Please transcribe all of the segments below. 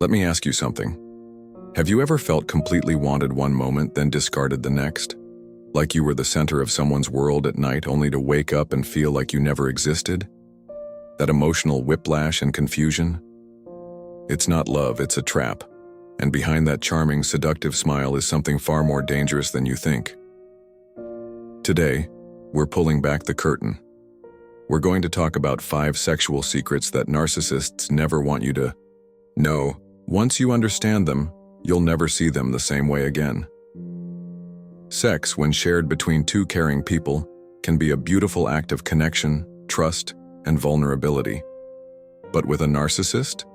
Let me ask you something. Have you ever felt completely wanted one moment, then discarded the next? Like you were the center of someone's world at night, only to wake up and feel like you never existed? That emotional whiplash and confusion? It's not love, it's a trap. And behind that charming, seductive smile is something far more dangerous than you think. Today, we're pulling back the curtain. We're going to talk about 5 sexual secrets that narcissists never want you to know. Once you understand them, you'll never see them the same way again. Sex, when shared between 2 caring people, can be a beautiful act of connection, trust, and vulnerability. But with a narcissist,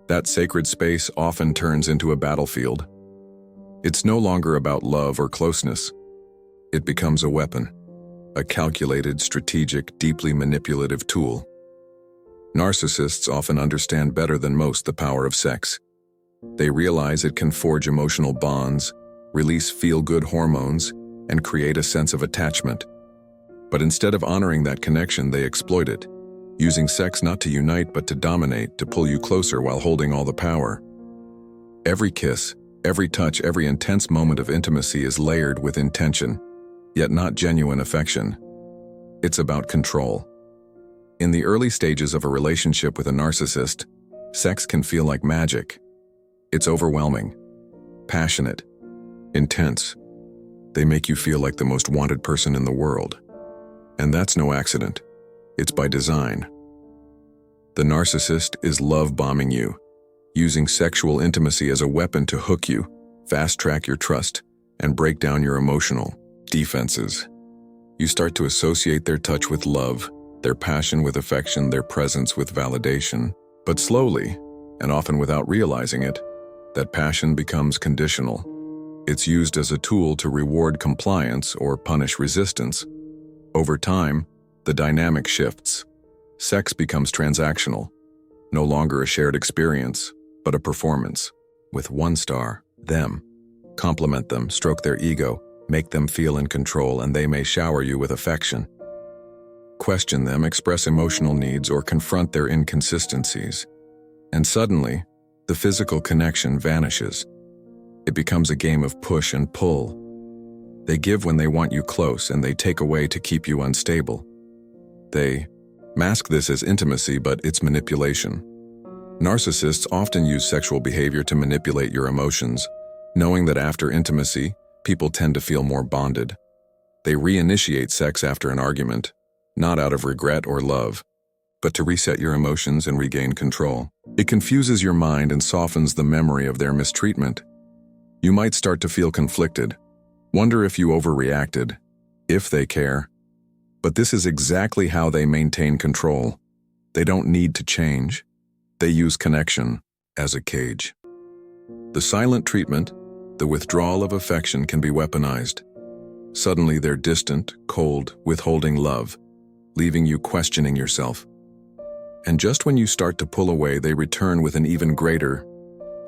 that sacred space often turns into a battlefield. It's no longer about love or closeness. It becomes a weapon, a calculated, strategic, deeply manipulative tool. Narcissists often understand better than most the power of sex. They realize it can forge emotional bonds, release feel-good hormones, and create a sense of attachment. But instead of honoring that connection, they exploit it, using sex not to unite but to dominate, to pull you closer while holding all the power. Every kiss, every touch, every intense moment of intimacy is layered with intention, yet not genuine affection. It's about control. In the early stages of a relationship with a narcissist, sex can feel like magic. It's overwhelming, passionate, intense. They make you feel like the most wanted person in the world. And that's no accident. It's by design. The narcissist is love-bombing you, using sexual intimacy as a weapon to hook you, fast-track your trust, and break down your emotional defenses. You start to associate their touch with love, their passion with affection, their presence with validation. But slowly, and often without realizing it, that passion becomes conditional. It's used as a tool to reward compliance or punish resistance. Over time, the dynamic shifts. Sex becomes transactional, no longer a shared experience, but a performance. With one star, them. Compliment them, stroke their ego, make them feel in control, and they may shower you with affection. Question them, express emotional needs, or confront their inconsistencies. And suddenly, the physical connection vanishes. It becomes a game of push and pull. They give when they want you close, and they take away to keep you unstable. They mask this as intimacy, but it's manipulation. Narcissists often use sexual behavior to manipulate your emotions, knowing that after intimacy, people tend to feel more bonded. They reinitiate sex after an argument, not out of regret or love, but to reset your emotions and regain control. It confuses your mind and softens the memory of their mistreatment. You might start to feel conflicted, wonder if you overreacted, if they care. But this is exactly how they maintain control. They don't need to change. They use connection as a cage. The silent treatment, the withdrawal of affection, can be weaponized. Suddenly they're distant, cold, withholding love, leaving you questioning yourself. And just when you start to pull away, they return with an even greater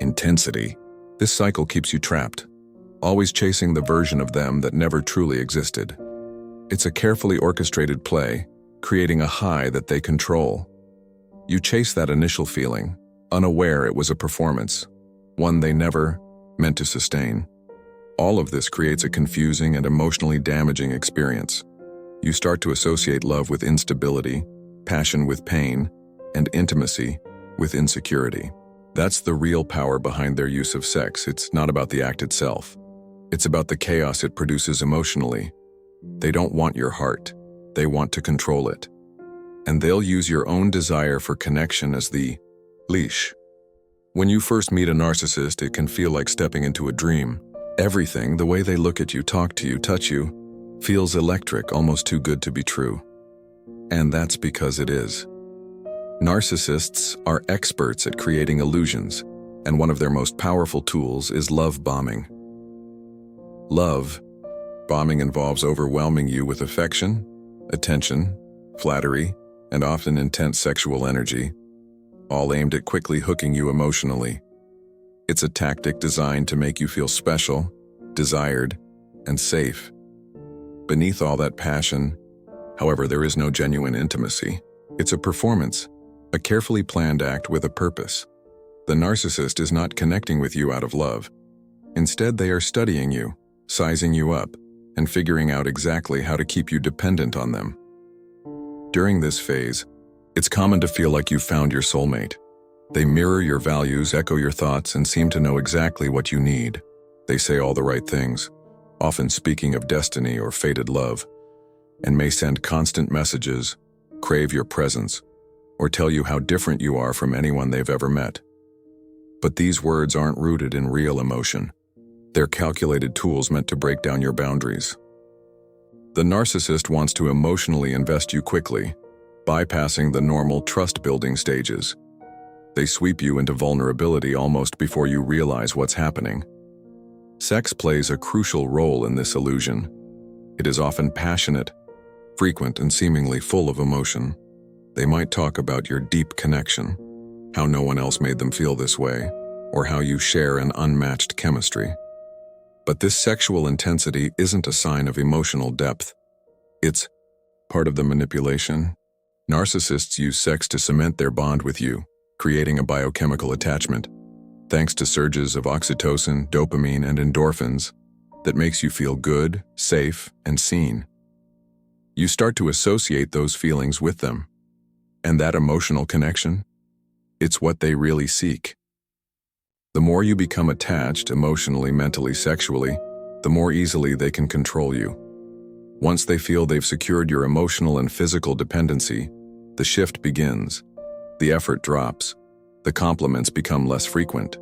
intensity. This cycle keeps you trapped, always chasing the version of them that never truly existed. It's a carefully orchestrated play, creating a high that they control. You chase that initial feeling, unaware it was a performance, one they never meant to sustain. All of this creates a confusing and emotionally damaging experience. You start to associate love with instability, passion with pain, and intimacy with insecurity. That's the real power behind their use of sex. It's not about the act itself. It's about the chaos it produces emotionally. They don't want your heart. They want to control it. And they'll use your own desire for connection as the leash. When you first meet a narcissist, it can feel like stepping into a dream. Everything, the way they look at you, talk to you, touch you, feels electric, almost too good to be true. And that's because it is. Narcissists are experts at creating illusions, and one of their most powerful tools is love bombing. Love bombing involves overwhelming you with affection, attention, flattery, and often intense sexual energy, all aimed at quickly hooking you emotionally. It's a tactic designed to make you feel special, desired, and safe. Beneath all that passion, however, there is no genuine intimacy. It's a performance, a carefully planned act with a purpose. The narcissist is not connecting with you out of love. Instead, they are studying you, sizing you up, and figuring out exactly how to keep you dependent on them. During this phase, it's common to feel like you've found your soulmate. They mirror your values, echo your thoughts, and seem to know exactly what you need. They say all the right things, often speaking of destiny or fated love, and may send constant messages, crave your presence, or tell you how different you are from anyone they've ever met. But these words aren't rooted in real emotion. They're calculated tools meant to break down your boundaries. The narcissist wants to emotionally invest you quickly, bypassing the normal trust-building stages. They sweep you into vulnerability almost before you realize what's happening. Sex plays a crucial role in this illusion. It is often passionate, frequent, and seemingly full of emotion. They might talk about your deep connection, how no one else made them feel this way, or how you share an unmatched chemistry. But this sexual intensity isn't a sign of emotional depth. It's part of the manipulation. Narcissists use sex to cement their bond with you, creating a biochemical attachment, thanks to surges of oxytocin, dopamine, and endorphins that makes you feel good, safe, and seen. You start to associate those feelings with them. And that emotional connection? It's what they really seek. The more you become attached emotionally, mentally, sexually, the more easily they can control you. Once they feel they've secured your emotional and physical dependency, the shift begins. The effort drops. The compliments become less frequent.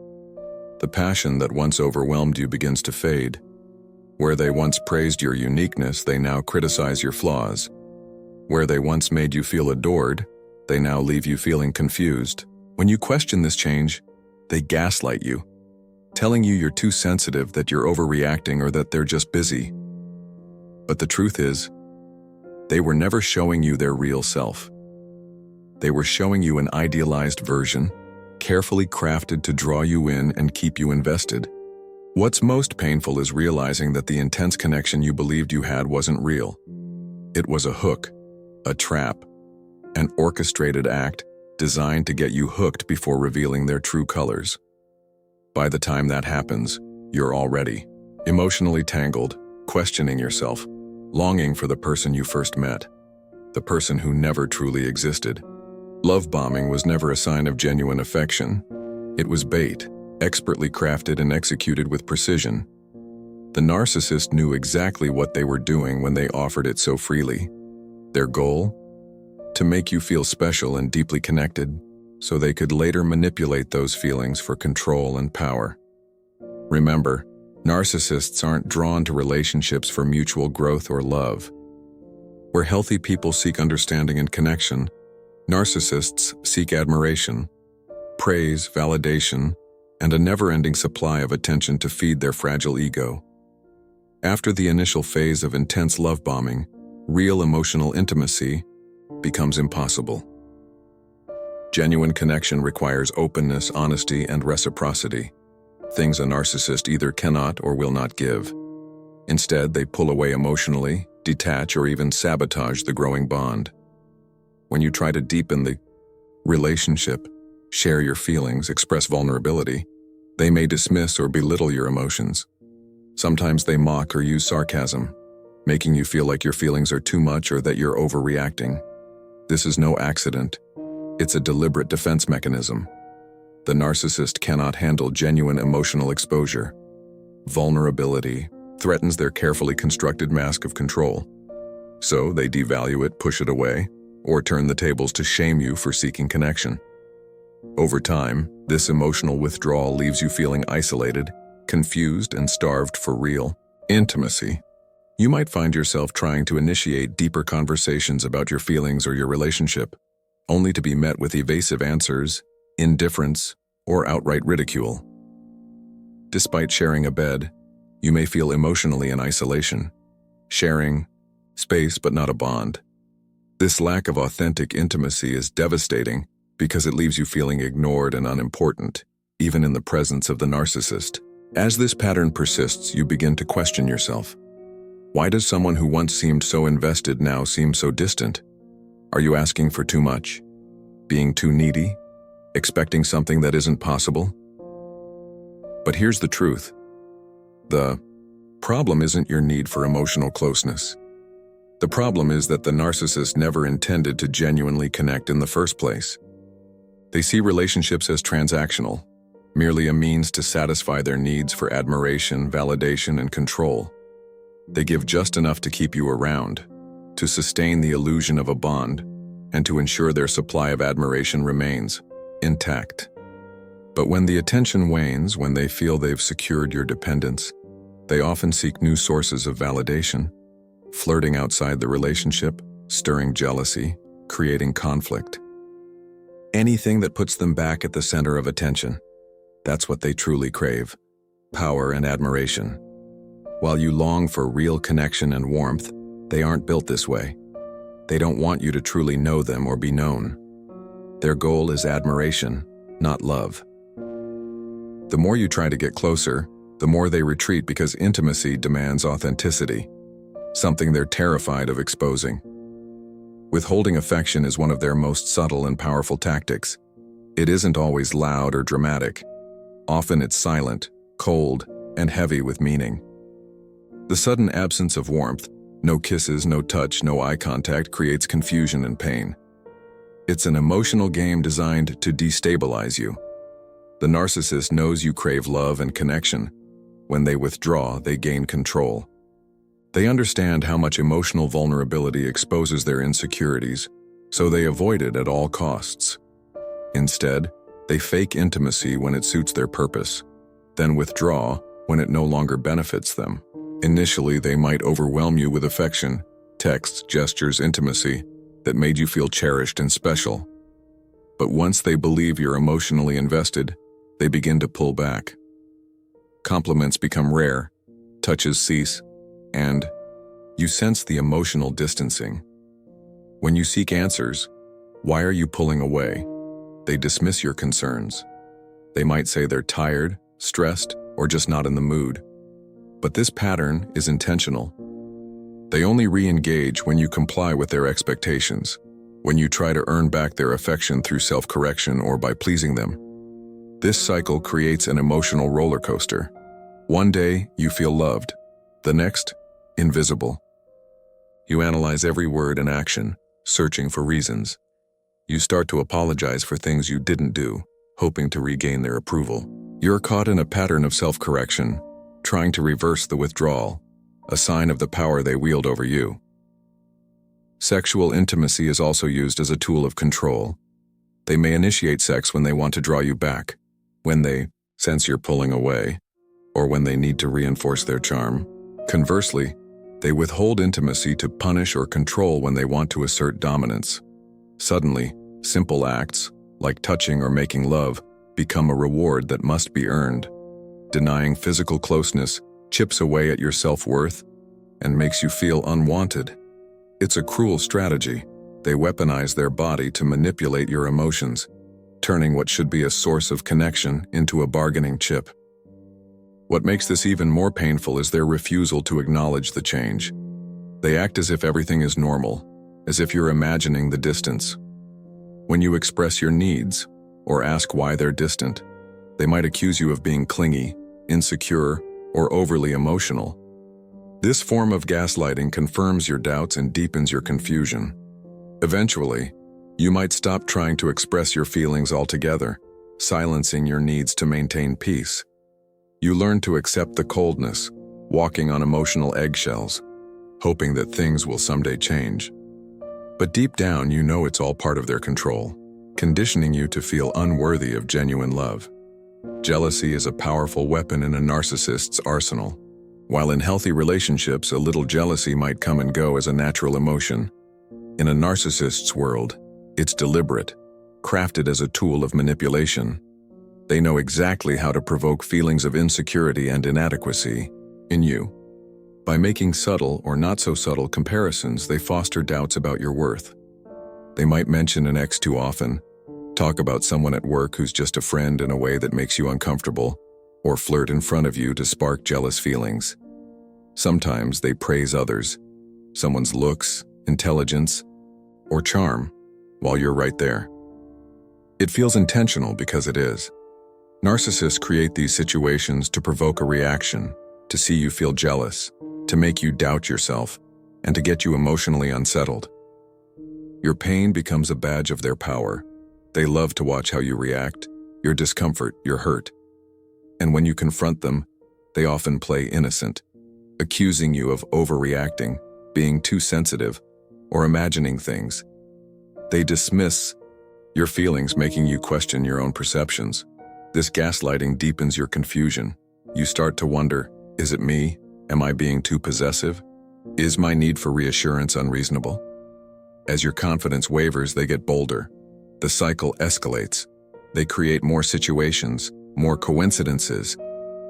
The passion that once overwhelmed you begins to fade. Where they once praised your uniqueness, they now criticize your flaws. Where they once made you feel adored, they now leave you feeling confused. When you question this change, they gaslight you, telling you you're too sensitive, that you're overreacting, or that they're just busy. But the truth is, they were never showing you their real self. They were showing you an idealized version, carefully crafted to draw you in and keep you invested. What's most painful is realizing that the intense connection you believed you had wasn't real. It was a hook, a trap, an orchestrated act designed to get you hooked before revealing their true colors. By the time that happens, you're already emotionally tangled, questioning yourself, longing for the person you first met, the person who never truly existed. Love bombing was never a sign of genuine affection. It was bait, expertly crafted and executed with precision. The narcissist knew exactly what they were doing when they offered it so freely. Their goal? To make you feel special and deeply connected, so they could later manipulate those feelings for control and power. Remember, narcissists aren't drawn to relationships for mutual growth or love. Where healthy people seek understanding and connection, narcissists seek admiration, praise, validation, and a never-ending supply of attention to feed their fragile ego. After the initial phase of intense love bombing, real emotional intimacy becomes impossible. Genuine connection requires openness, honesty, and reciprocity, things a narcissist either cannot or will not give. Instead, they pull away emotionally, detach, or even sabotage the growing bond. When you try to deepen the relationship, share your feelings, express vulnerability, they may dismiss or belittle your emotions. Sometimes they mock or use sarcasm, making you feel like your feelings are too much or that you're overreacting. This is no accident. It's a deliberate defense mechanism. The narcissist cannot handle genuine emotional exposure. Vulnerability threatens their carefully constructed mask of control. So they devalue it, push it away, or turn the tables to shame you for seeking connection. Over time, this emotional withdrawal leaves you feeling isolated, confused, and starved for real intimacy. You might find yourself trying to initiate deeper conversations about your feelings or your relationship, only to be met with evasive answers, indifference, or outright ridicule. Despite sharing a bed, you may feel emotionally in isolation, sharing space but not a bond. This lack of authentic intimacy is devastating because it leaves you feeling ignored and unimportant, even in the presence of the narcissist. As this pattern persists, you begin to question yourself. Why does someone who once seemed so invested now seem so distant? Are you asking for too much? Being too needy? expecting something that isn't possible? But here's the truth. The problem isn't your need for emotional closeness. The problem is that the narcissist never intended to genuinely connect in the first place. They see relationships as transactional, merely a means to satisfy their needs for admiration, validation, and control. They give just enough to keep you around, to sustain the illusion of a bond, and to ensure their supply of admiration remains intact. But when the attention wanes, when they feel they've secured your dependence, they often seek new sources of validation, flirting outside the relationship, stirring jealousy, creating conflict. Anything that puts them back at the center of attention. That's what they truly crave, power and admiration. While you long for real connection and warmth, they aren't built this way. They don't want you to truly know them or be known. Their goal is admiration, not love. The more you try to get closer, the more they retreat because intimacy demands authenticity, something they're terrified of exposing. Withholding affection is one of their most subtle and powerful tactics. It isn't always loud or dramatic. Often it's silent, cold, and heavy with meaning. The sudden absence of warmth, no kisses, no touch, no eye contact, creates confusion and pain. It's an emotional game designed to destabilize you. The narcissist knows you crave love and connection. When they withdraw, they gain control. They understand how much emotional vulnerability exposes their insecurities, so they avoid it at all costs. Instead, they fake intimacy when it suits their purpose, then withdraw when it no longer benefits them. Initially, they might overwhelm you with affection, texts, gestures, intimacy that made you feel cherished and special. But once they believe you're emotionally invested, they begin to pull back. Compliments become rare, touches cease, and you sense the emotional distancing. When you seek answers, why are you pulling away? They dismiss your concerns. They might say they're tired, stressed, or just not in the mood. But this pattern is intentional. They only re-engage when you comply with their expectations, when you try to earn back their affection through self-correction or by pleasing them. This cycle creates an emotional roller coaster. One day, you feel loved. The next, invisible. You analyze every word and action, searching for reasons. You start to apologize for things you didn't do, hoping to regain their approval. You're caught in a pattern of self-correction, trying to reverse the withdrawal, a sign of the power they wield over you. Sexual intimacy is also used as a tool of control. They may initiate sex when they want to draw you back, when they sense you're pulling away, or when they need to reinforce their charm. Conversely, they withhold intimacy to punish or control when they want to assert dominance. Suddenly, simple acts, like touching or making love, become a reward that must be earned. Denying physical closeness chips away at your self-worth and makes you feel unwanted. It's a cruel strategy. They weaponize their body to manipulate your emotions, turning what should be a source of connection into a bargaining chip. What makes this even more painful is their refusal to acknowledge the change. They act as if everything is normal, as if you're imagining the distance. When you express your needs, or ask why they're distant, they might accuse you of being clingy, insecure, or overly emotional. This form of gaslighting confirms your doubts and deepens your confusion. Eventually, you might stop trying to express your feelings altogether, silencing your needs to maintain peace. You learn to accept the coldness, walking on emotional eggshells, hoping that things will someday change. But deep down, you know it's all part of their control, conditioning you to feel unworthy of genuine love. Jealousy is a powerful weapon in a narcissist's arsenal. While in healthy relationships, a little jealousy might come and go as a natural emotion, in a narcissist's world, it's deliberate, crafted as a tool of manipulation. They know exactly how to provoke feelings of insecurity and inadequacy in you. By making subtle or not so subtle comparisons, they foster doubts about your worth. They might mention an ex too often, talk about someone at work who's just a friend in a way that makes you uncomfortable, or flirt in front of you to spark jealous feelings. Sometimes they praise others, someone's looks, intelligence, or charm, while you're right there. It feels intentional because it is. Narcissists create these situations to provoke a reaction, to see you feel jealous, to make you doubt yourself, and to get you emotionally unsettled. Your pain becomes a badge of their power. They love to watch how you react, your discomfort, your hurt. And when you confront them, they often play innocent, accusing you of overreacting, being too sensitive, or imagining things. They dismiss your feelings, making you question your own perceptions. This gaslighting deepens your confusion. You start to wonder, is it me? Am I being too possessive? Is my need for reassurance unreasonable? As your confidence wavers, they get bolder. The cycle escalates. They create more situations, more coincidences,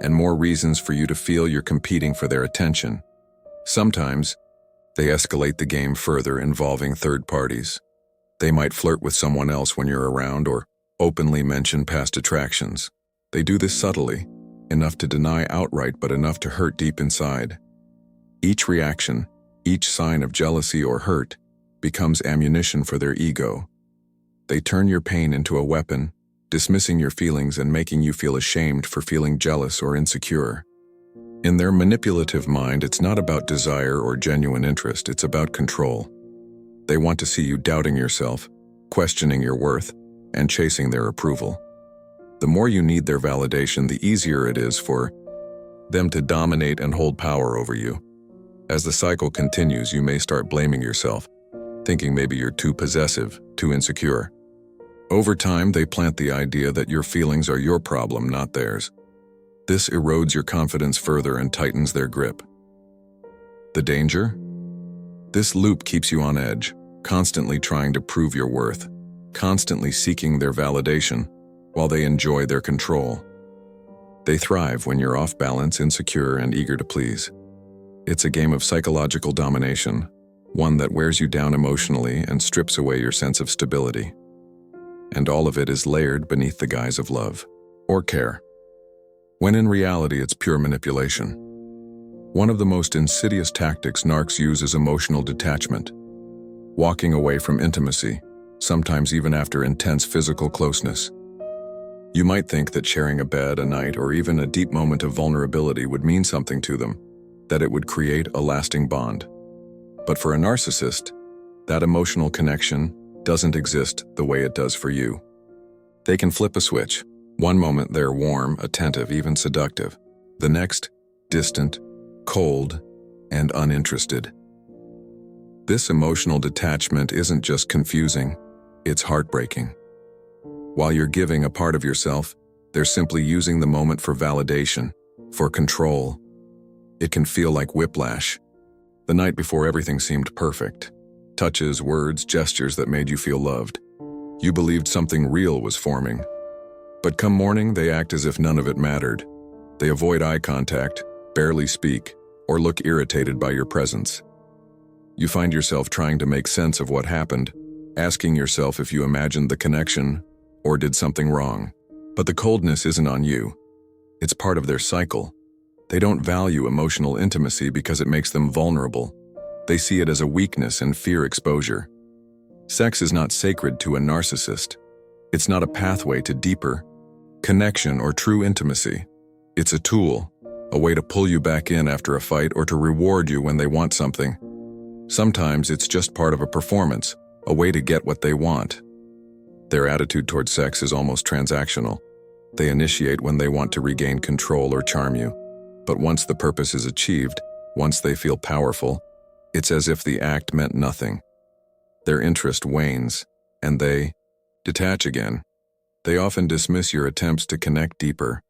and more reasons for you to feel you're competing for their attention. Sometimes, they escalate the game further, involving third parties. They might flirt with someone else when you're around or openly mention past attractions. They do this subtly, enough to deny outright but enough to hurt deep inside. Each reaction, each sign of jealousy or hurt, becomes ammunition for their ego. They turn your pain into a weapon, dismissing your feelings and making you feel ashamed for feeling jealous or insecure. In their manipulative mind, it's not about desire or genuine interest, it's about control. They want to see you doubting yourself, questioning your worth, and chasing their approval. The more you need their validation, the easier it is for them to dominate and hold power over you. As the cycle continues, you may start blaming yourself, thinking maybe you're too possessive, too insecure. Over time, they plant the idea that your feelings are your problem, not theirs. This erodes your confidence further and tightens their grip. The danger? This loop keeps you on edge, constantly trying to prove your worth, constantly seeking their validation, while they enjoy their control. They thrive when you're off balance, insecure, and eager to please. It's a game of psychological domination, one that wears you down emotionally and strips away your sense of stability. And all of it is layered beneath the guise of love or care, when in reality it's pure manipulation. One of the most insidious tactics narcs use is emotional detachment, walking away from intimacy, sometimes even after intense physical closeness. You might think that sharing a bed, a night, or even a deep moment of vulnerability would mean something to them, that it would create a lasting bond. But for a narcissist, that emotional connection doesn't exist the way it does for you. They can flip a switch. One moment they're warm, attentive, even seductive. The next, distant, cold, and uninterested. This emotional detachment isn't just confusing, it's heartbreaking. While you're giving a part of yourself, they're simply using the moment for validation, for control. It can feel like whiplash. The night before everything seemed perfect. Touches, words, gestures that made you feel loved. You believed something real was forming. But come morning, they act as if none of it mattered. They avoid eye contact, barely speak, or look irritated by your presence. You find yourself trying to make sense of what happened, asking yourself if you imagined the connection or did something wrong. But the coldness isn't on you. It's part of their cycle. They don't value emotional intimacy because it makes them vulnerable. They see it as a weakness and fear exposure. Sex is not sacred to a narcissist. It's not a pathway to deeper connection or true intimacy. It's a tool, a way to pull you back in after a fight or to reward you when they want something. Sometimes it's just part of a performance, a way to get what they want. Their attitude towards sex is almost transactional. They initiate when they want to regain control or charm you. But once the purpose is achieved, once they feel powerful, it's as if the act meant nothing. Their interest wanes, and they detach again. They often dismiss your attempts to connect deeper.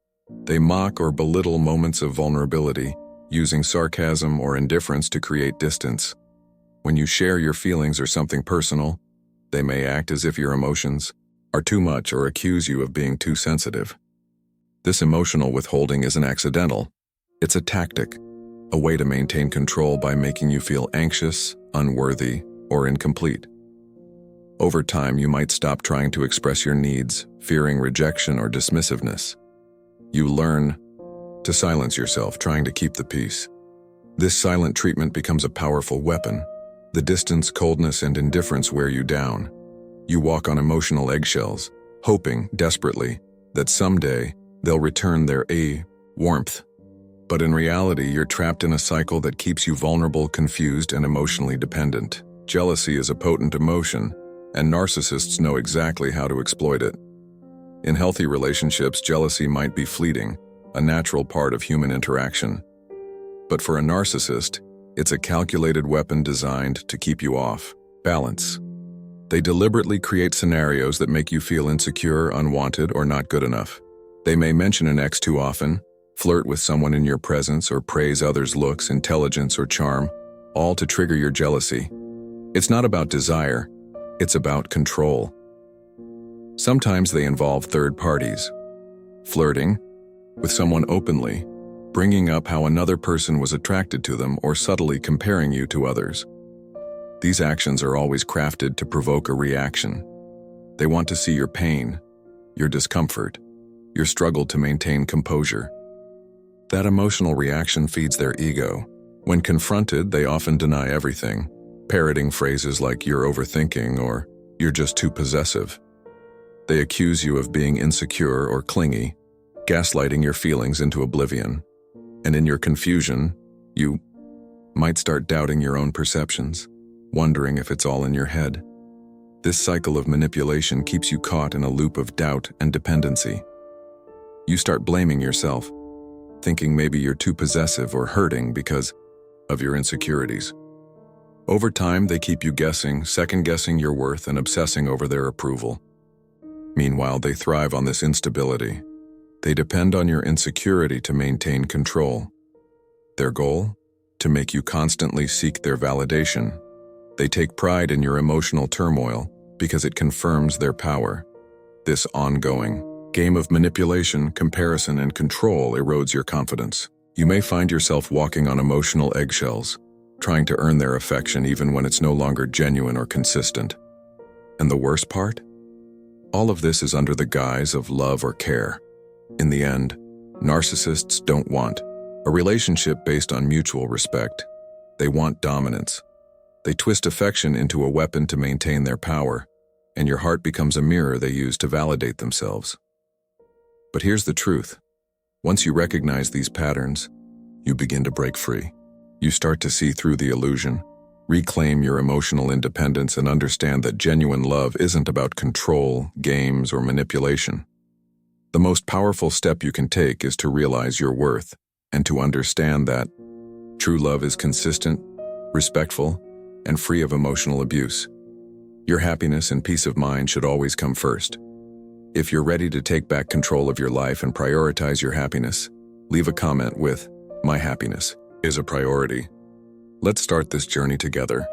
They mock or belittle moments of vulnerability, using sarcasm or indifference to create distance. When you share your feelings or something personal, they may act as if your emotions are too much or accuse you of being too sensitive. This emotional withholding isn't accidental. It's a tactic, a way to maintain control by making you feel anxious, unworthy, or incomplete. Over time, you might stop trying to express your needs, fearing rejection or dismissiveness. You learn to silence yourself, trying to keep the peace. This silent treatment becomes a powerful weapon. The distance, coldness, and indifference wear you down. You walk on emotional eggshells, hoping, desperately, that someday they'll return their warmth. But in reality, you're trapped in a cycle that keeps you vulnerable, confused, and emotionally dependent. Jealousy is a potent emotion, and narcissists know exactly how to exploit it. In healthy relationships, jealousy might be fleeting, a natural part of human interaction. But for a narcissist, it's a calculated weapon designed to keep you off balance. They deliberately create scenarios that make you feel insecure, unwanted, or not good enough. They may mention an ex too often, flirt with someone in your presence, or praise others' looks, intelligence, or charm, all to trigger your jealousy. It's not about desire, it's about control. Sometimes they involve third parties. Flirting with someone openly, bringing up how another person was attracted to them, or subtly comparing you to others. These actions are always crafted to provoke a reaction. They want to see your pain, your discomfort, your struggle to maintain composure. That emotional reaction feeds their ego. When confronted, they often deny everything, parroting phrases like "you're overthinking" or "you're just too possessive." They accuse you of being insecure or clingy, gaslighting your feelings into oblivion. And in your confusion, you might start doubting your own perceptions, wondering if it's all in your head. This cycle of manipulation keeps you caught in a loop of doubt and dependency. You start blaming yourself, thinking maybe you're too possessive or hurting because of your insecurities. Over time, they keep you guessing, second-guessing your worth, and obsessing over their approval. Meanwhile, they thrive on this instability. They depend on your insecurity to maintain control. Their goal? To make you constantly seek their validation. They take pride in your emotional turmoil because it confirms their power. This ongoing game of manipulation, comparison, and control erodes your confidence. You may find yourself walking on emotional eggshells, trying to earn their affection even when it's no longer genuine or consistent. And the worst part? All of this is under the guise of love or care. In the end, narcissists don't want a relationship based on mutual respect. They want dominance. They twist affection into a weapon to maintain their power, and your heart becomes a mirror they use to validate themselves. But here's the truth. Once you recognize these patterns, you begin to break free. You start to see through the illusion, reclaim your emotional independence, and understand that genuine love isn't about control, games, or manipulation. The most powerful step you can take is to realize your worth and to understand that true love is consistent, respectful, and free of emotional abuse. Your happiness and peace of mind should always come first. If you're ready to take back control of your life and prioritize your happiness, leave a comment with "My happiness is a priority." Let's start this journey together.